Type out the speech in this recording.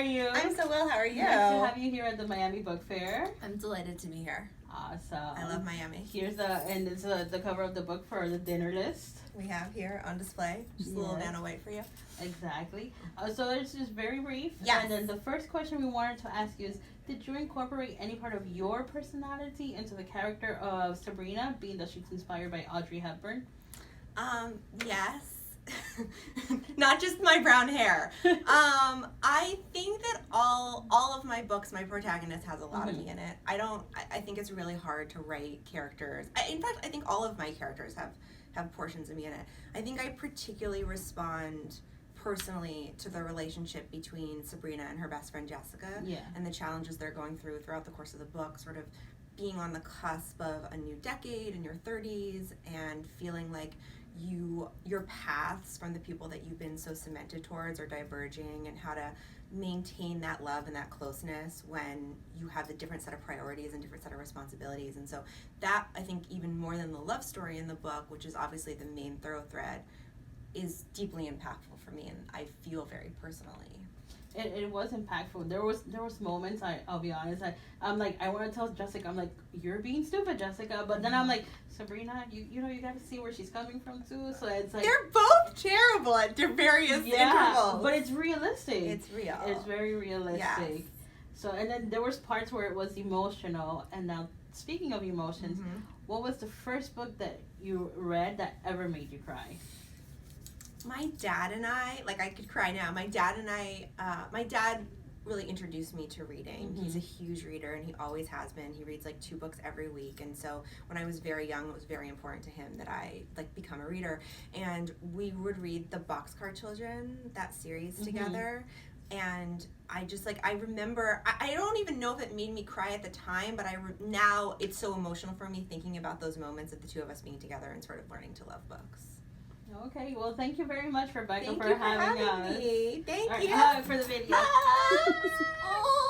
you? I'm so well. How are you? Nice to have you here at the Miami Book Fair. I'm delighted to be here. Awesome. I love Miami. Here's the cover of the book for the dinner list. We have here on display just a little Vanna White for you. Exactly. So it's just very brief. Yes. And then the first question we wanted to ask you is, did you incorporate any part of your personality into the character of Sabrina, being that she's inspired by Audrey Hepburn? Yes. Not just my brown hair. I think that all of my books, my protagonist has a lot of me in it. I think it's really hard to write characters. In fact, I think all of my characters have portions of me in it. I think I particularly respond personally to the relationship between Sabrina and her best friend Jessica, and the challenges they're going through throughout the course of the book, sort of being on the cusp of a new decade in your 30s and feeling like your paths from the people that you've been so cemented towards are diverging, and how to maintain that love and that closeness when you have a different set of priorities and different set of responsibilities. And so that, I think, even more than the love story in the book, which is obviously the main thoroughthread, is deeply impactful for me, and I feel very personally. It was impactful. There was moments, I'll be honest, I'm like, I want to tell Jessica, I'm like, you're being stupid, Jessica, but then I'm like, Sabrina, you know, you got to see where she's coming from too. So it's like, they're both terrible at their various intervals, but it's realistic. It's real. It's very realistic. Yes. So, and then there was parts where it was emotional. And now, speaking of emotions, what was the first book that you read that ever made you cry? My dad and I, like, I could cry now. My dad really introduced me to reading. He's a huge reader, and he always has been. He reads like 2 books every week, and so when I was very young, it was very important to him that I become a reader. And we would read the Boxcar Children, that series, together. And I just, I remember, I don't even know if it made me cry at the time, but now it's so emotional for me thinking about those moments of the 2 of us being together and sort of learning to love books. Okay, well, thank you very much, Rebecca, Thank for you having us. Me. Thank you. For the video. Oh.